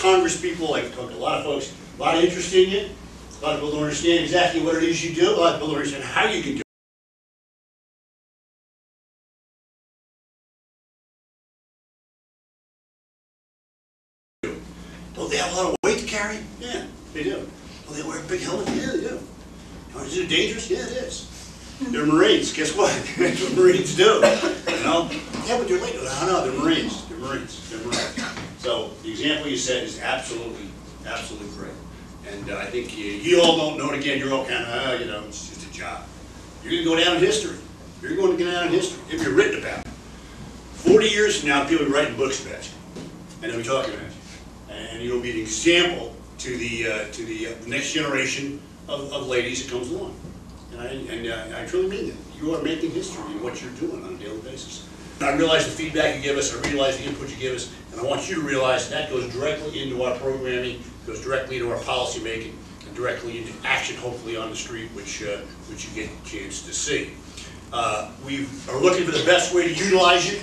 Congress people, like talk to a lot of folks, a lot of interest in you. A lot of people don't understand exactly what it is you do. A lot of people don't understand how you can do it. Don't they have a lot of weight to carry? Yeah, they do. Don't they wear a big helmet? Yeah, they do. Is it dangerous? Yeah, it is. They're Marines. Guess what? That's what Marines do. You know? Yeah, but they're late. No, they're Marines. They're Marines. They're Marines. So the example you said is absolutely great. And I think you all don't know it again. You're all kind of, you know, it's just a job. You're going to go down in history. You're going to go down in history if you're written about. 40 years from now, people will be writing books about you, and they'll be talking about you. And you'll be an example to the next generation of ladies that comes along. And I truly mean that. You are making history in what you're doing on a daily basis. I realize the feedback you give us, I realize the input you give us, and I want you to realize that goes directly into our programming, goes directly into our policy making, and directly into action, hopefully on the street, which you get a chance to see. We are looking for the best way to utilize you.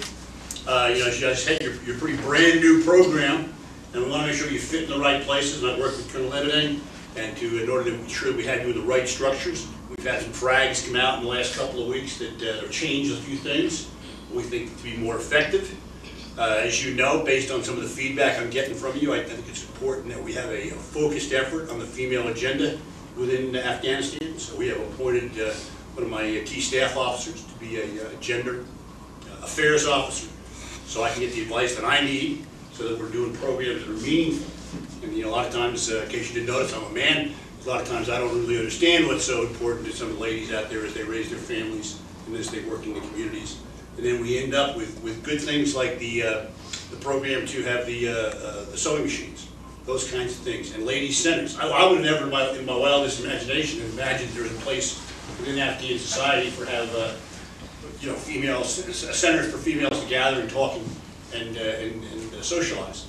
You know, as I said, you're a pretty brand new program, and we want to make sure you fit in the right places. And I've worked with Colonel Leatherneck, and in order to ensure we have you in the right structures. We've had some frags come out in the last couple of weeks that have changed a few things we think to be more effective. As you know, based on some of the feedback I'm getting from you, I think it's important that we have a focused effort on the female agenda within Afghanistan. So we have appointed one of my key staff officers to be a gender affairs officer, so I can get the advice that I need so that we're doing programs that are meaningful. And you know, a lot of times, in case you didn't notice, I'm a man. A lot of times I don't really understand what's so important to some of the ladies out there as they raise their families and as they work in the communities. And then we end up with good things like the program to have the sewing machines, those kinds of things, and ladies centers. I would have never in my wildest imagination imagined there was a place within Afghan society for you know, female centers for females to gather and talk and socialize.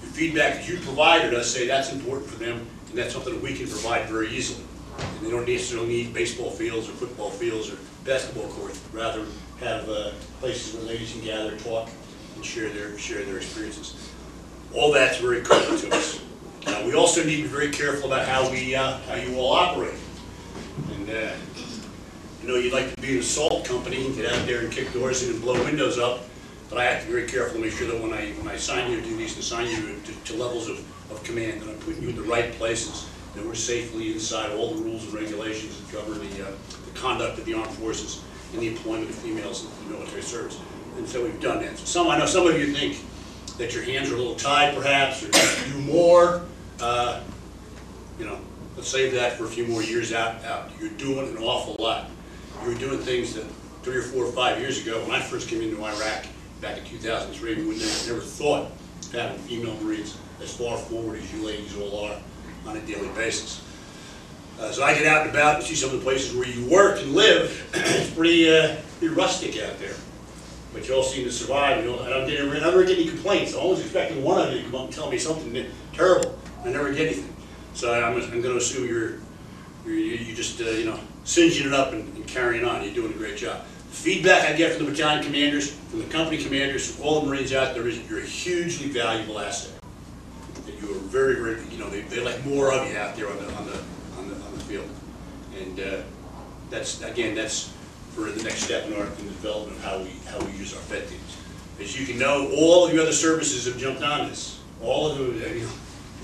The feedback that you provided us say that's important for them. And that's something that we can provide very easily. And they don't necessarily need baseball fields or football fields or basketball courts, but rather have places where ladies can gather, talk, and share their experiences. All that's very critical to us. We also need to be very careful about how you all operate. And you know, you'd like to be an assault company and get out there and kick doors in and blow windows up, but I have to be very careful to make sure that when I assign you to duties and assign you to levels of command, that I'm putting you in the right places, that we're safely inside all the rules and regulations that govern the conduct of the armed forces and the employment of females in the military service. And so we've done that. So I know some of you think that your hands are a little tied, perhaps, or you do more. You know, let's save that for a few more years out. You're doing an awful lot. You were doing things that 3 or 4 or 5 years ago, when I first came into Iraq back in 2003, we would never thought of having female Marines as far forward as you ladies all are on a daily basis. So I get out and about and see some of the places where you work and live. It's pretty rustic out there. But you all seem to survive. You know, I never get any complaints. I'm always expecting one of you to come up and tell me something terrible. I never get anything. So I'm going to assume you're just you know, singeing it up and carrying on. You're doing a great job. The feedback I get from the battalion commanders, from the company commanders, from all the Marines out there is that you're a hugely valuable asset. That you are very, very, you know, they like more of you out there on the field. And that's for the next step in the development of how we use our Fed teams. As you can know, all of the other services have jumped on this. All of them, you know,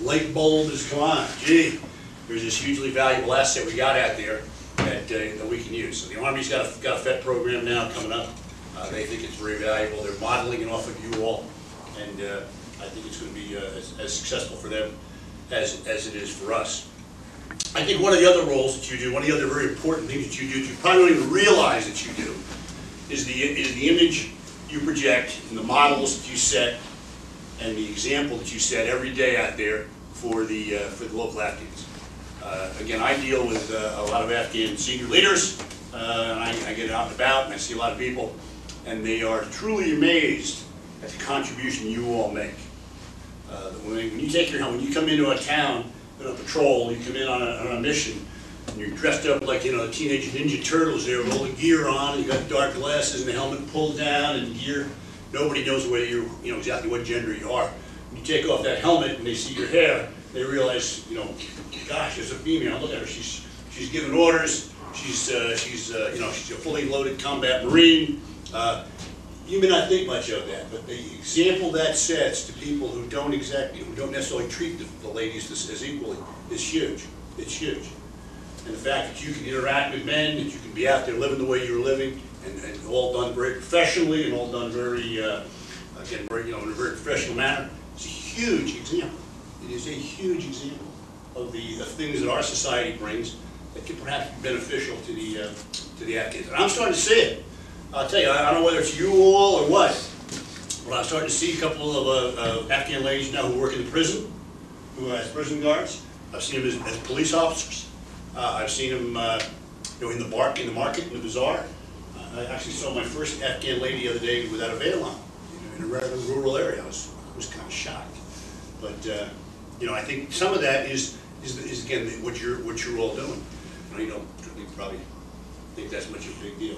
light bulb has come on. Gee, there's this hugely valuable asset we got out there that we can use. So the Army's got a Fed program now coming up. They think it's very valuable. They're modeling it off of you all, and I think it's going to be as successful for them as it is for us. I think one of the other roles that you do, one of the other very important things that you do, that you probably don't even realize that you do, is the image you project and the models that you set and the example that you set every day out there for the local Afghans. Again, I deal with a lot of Afghan senior leaders, and I get out and about and I see a lot of people, and they are truly amazed at the contribution you all make. When you take your, when you come into a town on a patrol, you come in on a mission, and you're dressed up like, you know, the Teenage Ninja Turtles there with all the gear on, and you got dark glasses and the helmet pulled down and gear. Nobody knows whether you know exactly what gender you are. You take off that helmet and they see your hair, they realize, you know, gosh, as a female, look at her, she's giving orders, she's a fully loaded combat Marine. You may not think much of that, but the example that sets to people who don't necessarily treat the ladies as equally is huge. It's huge. And the fact that you can interact with men, that you can be out there living the way you're living, and all done very professionally, and all done very, again, very, in a very professional manner, it's a huge example. It is a huge example of the things that our society brings that can perhaps be beneficial to the Afghans. And I'm starting to see it. I'll tell you, I don't know whether it's you all or what, but I'm starting to see a couple of Afghan ladies now who work in the prison, who as prison guards. I've seen them as police officers. I've seen them, in the market, in the bazaar. I actually saw my first Afghan lady the other day without a veil on, in a rather rural area. I was kind of shocked. But I think some of that is again what you're all doing. You don't probably think that's much of a big deal.